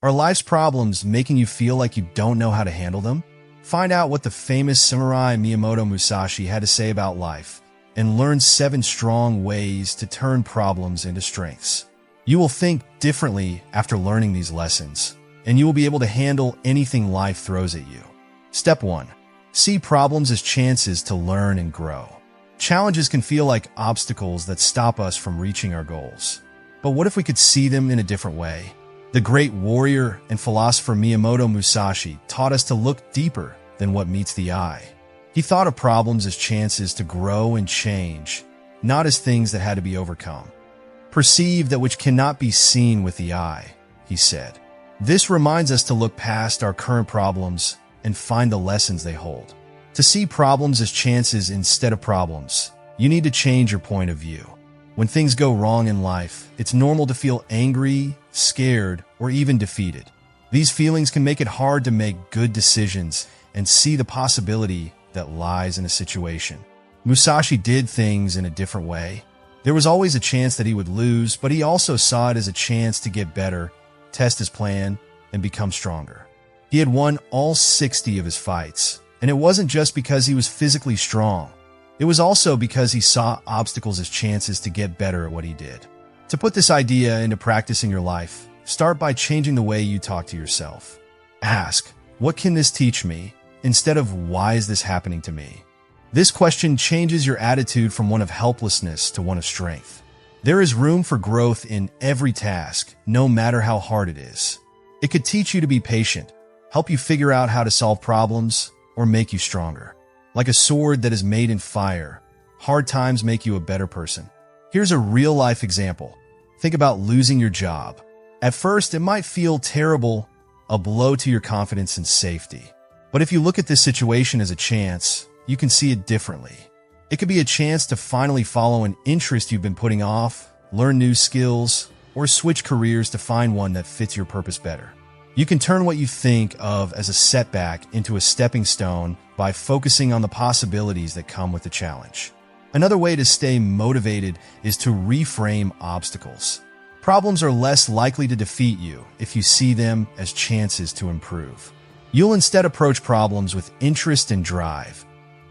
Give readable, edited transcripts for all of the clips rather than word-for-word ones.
Are life's problems making you feel like you don't know how to handle them? Find out what the famous samurai Miyamoto Musashi had to say about life, and learn 7 strong ways to turn problems into strengths. You will think differently after learning these lessons, and you will be able to handle anything life throws at you. Step 1. See problems as chances to learn and grow. Challenges can feel like obstacles that stop us from reaching our goals. But what if we could see them in a different way? The great warrior and philosopher Miyamoto Musashi taught us to look deeper than what meets the eye. He thought of problems as chances to grow and change, not as things that had to be overcome. Perceive that which cannot be seen with the eye, he said. This reminds us to look past our current problems and find the lessons they hold. To see problems as chances instead of problems, you need to change your point of view. When things go wrong in life, it's normal to feel angry, scared, or even defeated. These feelings can make it hard to make good decisions and see the possibility that lies in a situation. Musashi did things in a different way. There was always a chance that he would lose, but he also saw it as a chance to get better, test his plan, and become stronger. He had won all 60 of his fights, and it wasn't just because he was physically strong. It was also because he saw obstacles as chances to get better at what he did. To put this idea into practice in your life, start by changing the way you talk to yourself. Ask, what can this teach me? Instead of, why is this happening to me? This question changes your attitude from one of helplessness to one of strength. There is room for growth in every task, no matter how hard it is. It could teach you to be patient, help you figure out how to solve problems, or make you stronger. Like a sword that is made in fire, hard times make you a better person. Here's a real-life example. Think about losing your job. At first, it might feel terrible, a blow to your confidence and safety. But if you look at this situation as a chance, you can see it differently. It could be a chance to finally follow an interest you've been putting off, learn new skills, or switch careers to find one that fits your purpose better. You can turn what you think of as a setback into a stepping stone by focusing on the possibilities that come with the challenge. Another way to stay motivated is to reframe obstacles. Problems are less likely to defeat you if you see them as chances to improve. You'll instead approach problems with interest and drive,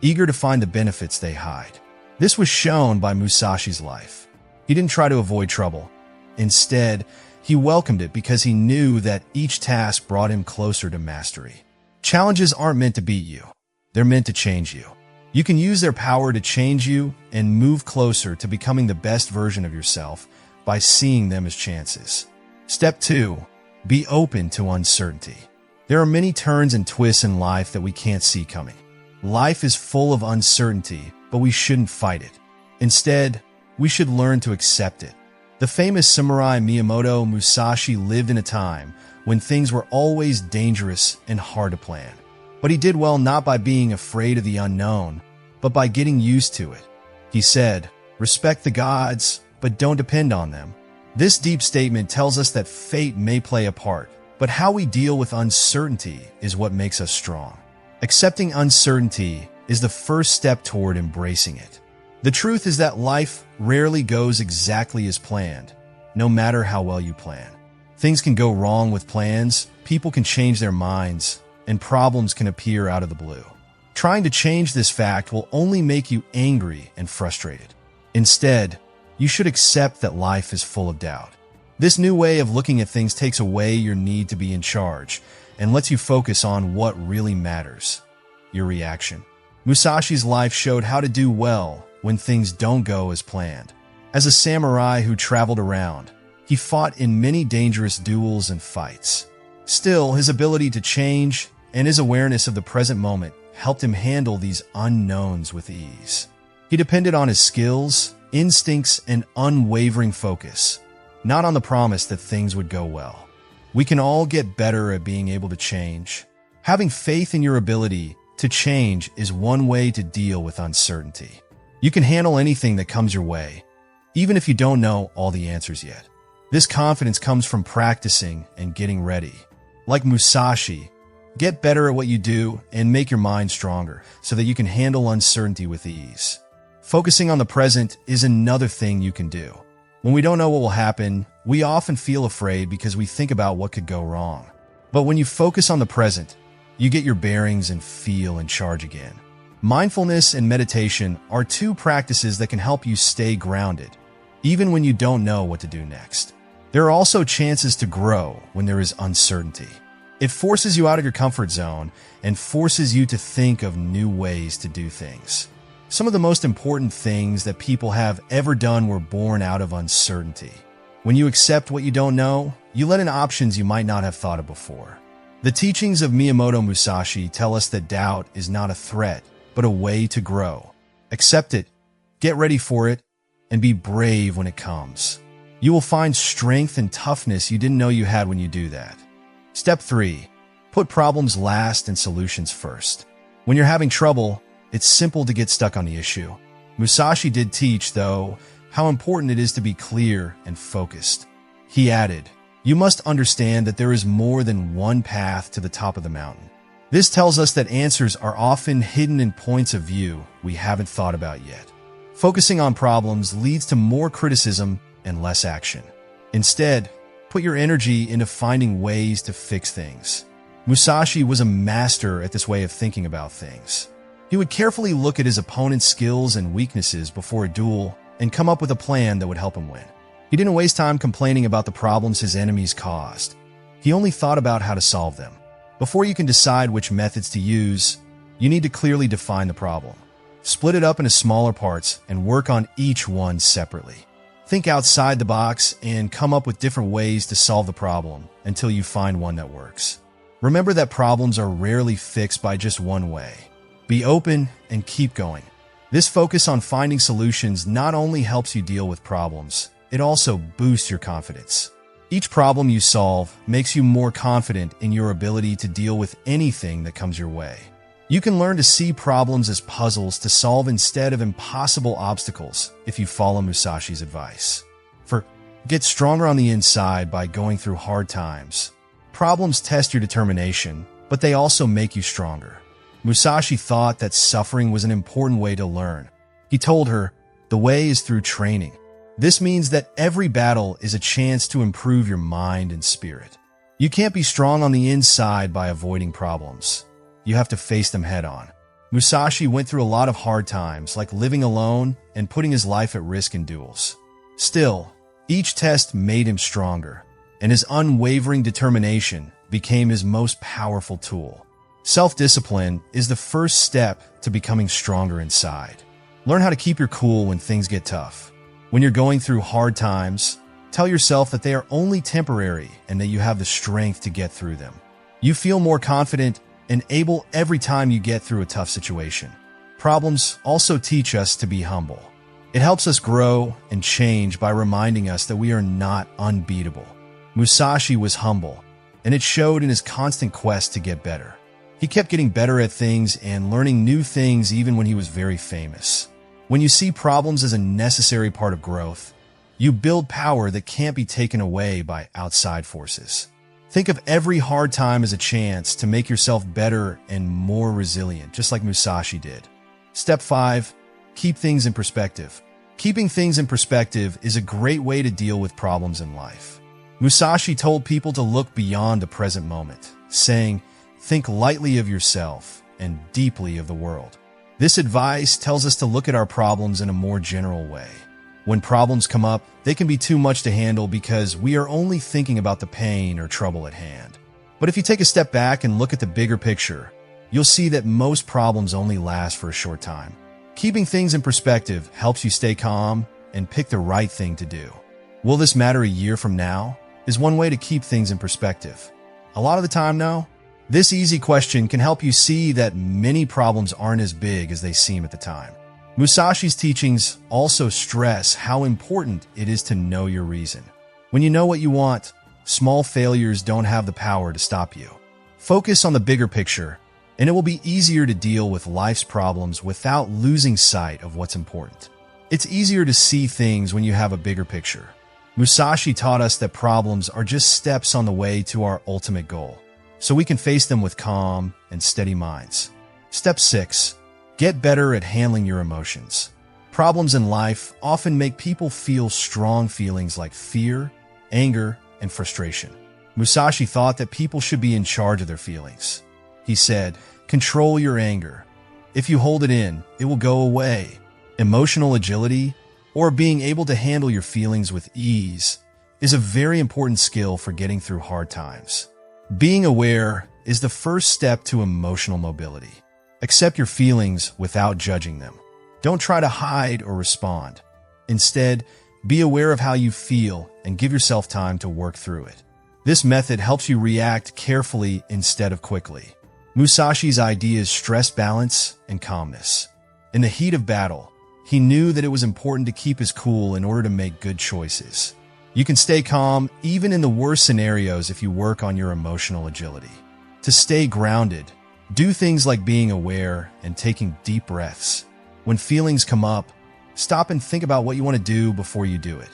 eager to find the benefits they hide. This was shown by Musashi's life. He didn't try to avoid trouble. Instead, he welcomed it because he knew that each task brought him closer to mastery. Challenges aren't meant to beat you. They're meant to change you. You can use their power to change you and move closer to becoming the best version of yourself by seeing them as chances. Step 2. Be open to uncertainty. There are many turns and twists in life that we can't see coming. Life is full of uncertainty, but we shouldn't fight it. Instead, we should learn to accept it. The famous samurai Miyamoto Musashi lived in a time when things were always dangerous and hard to plan. But he did well not by being afraid of the unknown, but by getting used to it. He said, "Respect the gods, but don't depend on them." This deep statement tells us that fate may play a part, but how we deal with uncertainty is what makes us strong. Accepting uncertainty is the first step toward embracing it. The truth is that life rarely goes exactly as planned, no matter how well you plan. Things can go wrong with plans, people can change their minds, and problems can appear out of the blue. Trying to change this fact will only make you angry and frustrated. Instead, you should accept that life is full of doubt. This new way of looking at things takes away your need to be in charge and lets you focus on what really matters, your reaction. Musashi's life showed how to do well when things don't go as planned. As a samurai who traveled around, he fought in many dangerous duels and fights. Still, his ability to change and his awareness of the present moment helped him handle these unknowns with ease. He depended on his skills, instincts, and unwavering focus, not on the promise that things would go well. We can all get better at being able to change. Having faith in your ability to change is one way to deal with uncertainty. You can handle anything that comes your way, even if you don't know all the answers yet. This confidence comes from practicing and getting ready. Like Musashi, get better at what you do and make your mind stronger so that you can handle uncertainty with ease. Focusing on the present is another thing you can do. When we don't know what will happen, We often feel afraid because we think about what could go wrong. But when you focus on the present, you get your bearings and feel in charge again. Mindfulness and meditation are two practices that can help you stay grounded, even when you don't know what to do next. There are also chances to grow when there is uncertainty. It forces you out of your comfort zone and forces you to think of new ways to do things. Some of the most important things that people have ever done were born out of uncertainty. When you accept what you don't know, you let in options you might not have thought of before. The teachings of Miyamoto Musashi tell us that doubt is not a threat, but a way to grow. Accept it, get ready for it, and be brave when it comes. You will find strength and toughness you didn't know you had when you do that. Step 3. Put problems last and solutions first. When you're having trouble, it's simple to get stuck on the issue. Musashi did teach, though, how important it is to be clear and focused. He added, "You must understand that there is more than one path to the top of the mountain." This tells us that answers are often hidden in points of view we haven't thought about yet. Focusing on problems leads to more criticism and less action. Instead, put your energy into finding ways to fix things. Musashi was a master at this way of thinking about things. He would carefully look at his opponent's skills and weaknesses before a duel and come up with a plan that would help him win. He didn't waste time complaining about the problems his enemies caused. He only thought about how to solve them. Before you can decide which methods to use, you need to clearly define the problem. Split it up into smaller parts and work on each one separately. Think outside the box and come up with different ways to solve the problem until you find one that works. Remember that problems are rarely fixed by just one way. Be open and keep going. This focus on finding solutions not only helps you deal with problems, it also boosts your confidence. Each problem you solve makes you more confident in your ability to deal with anything that comes your way. You can learn to see problems as puzzles to solve instead of impossible obstacles if you follow Musashi's advice. Get stronger on the inside by going through hard times. Problems test your determination, but they also make you stronger. Musashi thought that suffering was an important way to learn. He told her, "The way is through training." This means that every battle is a chance to improve your mind and spirit. You can't be strong on the inside by avoiding problems. You have to face them head on. Musashi went through a lot of hard times, like living alone and putting his life at risk in duels. Still, each test made him stronger, and his unwavering determination became his most powerful tool. Self-discipline is the first step to becoming stronger inside. Learn how to keep your cool when things get tough. When you're going through hard times, tell yourself that they are only temporary and that you have the strength to get through them. You feel more confident and able every time you get through a tough situation. Problems also teach us to be humble. It helps us grow and change by reminding us that we are not unbeatable. Musashi was humble, and it showed in his constant quest to get better. He kept getting better at things and learning new things even when he was very famous. When you see problems as a necessary part of growth, you build power that can't be taken away by outside forces. Think of every hard time as a chance to make yourself better and more resilient, just like Musashi did. Step 5. Keep things in perspective. Keeping things in perspective is a great way to deal with problems in life. Musashi told people to look beyond the present moment, saying, "Think lightly of yourself and deeply of the world." This advice tells us to look at our problems in a more general way. When problems come up, they can be too much to handle because we are only thinking about the pain or trouble at hand. But if you take a step back and look at the bigger picture, you'll see that most problems only last for a short time. Keeping things in perspective helps you stay calm and pick the right thing to do. Will this matter a year from now? Is one way to keep things in perspective. A lot of the time, no. This easy question can help you see that many problems aren't as big as they seem at the time. Musashi's teachings also stress how important it is to know your reason. When you know what you want, small failures don't have the power to stop you. Focus on the bigger picture, and it will be easier to deal with life's problems without losing sight of what's important. It's easier to see things when you have a bigger picture. Musashi taught us that problems are just steps on the way to our ultimate goal, so we can face them with calm and steady minds. Step 6. Get better at handling your emotions. Problems in life often make people feel strong feelings like fear, anger, and frustration. Musashi thought that people should be in charge of their feelings. He said, "Control your anger. If you hold it in, it will go away." Emotional agility, or being able to handle your feelings with ease, is a very important skill for getting through hard times. Being aware is the first step to emotional mobility. Accept your feelings without judging them. Don't try to hide or respond. Instead, be aware of how you feel and give yourself time to work through it. This method helps you react carefully instead of quickly. Musashi's idea is stress balance and calmness. In the heat of battle, he knew that it was important to keep his cool in order to make good choices. You can stay calm even in the worst scenarios if you work on your emotional agility. To stay grounded, do things like being aware and taking deep breaths. When feelings come up, stop and think about what you want to do before you do it.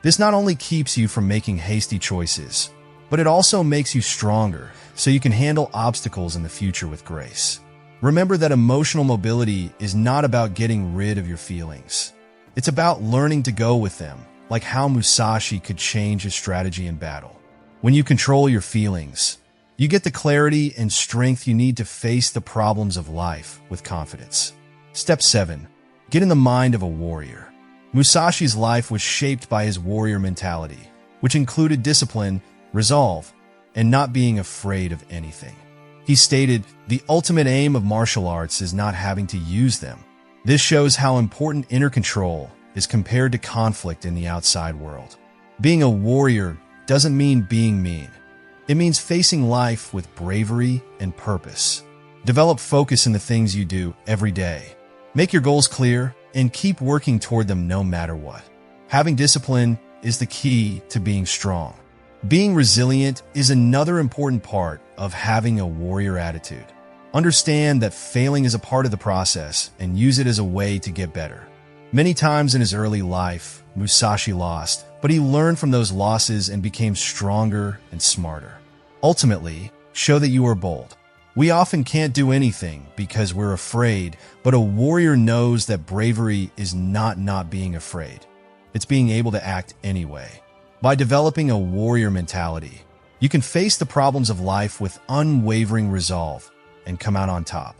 This not only keeps you from making hasty choices, but it also makes you stronger so you can handle obstacles in the future with grace. Remember that emotional mobility is not about getting rid of your feelings. It's about learning to go with them, like how Musashi could change his strategy in battle. When you control your feelings, you get the clarity and strength you need to face the problems of life with confidence. Step 7. Get in the mind of a warrior. Musashi's life was shaped by his warrior mentality, which included discipline, resolve, and not being afraid of anything. He stated, "The ultimate aim of martial arts is not having to use them." This shows how important inner control is compared to conflict in the outside world. Being a warrior doesn't mean being mean. It means facing life with bravery and purpose. Develop focus in the things you do every day. Make your goals clear and keep working toward them no matter what. Having discipline is the key to being strong. Being resilient is another important part of having a warrior attitude. Understand that failing is a part of the process and use it as a way to get better. Many times in his early life, Musashi lost, but he learned from those losses and became stronger and smarter. Ultimately, show that you are bold. We often can't do anything because we're afraid, but a warrior knows that bravery is not being afraid. It's being able to act anyway. By developing a warrior mentality, you can face the problems of life with unwavering resolve and come out on top.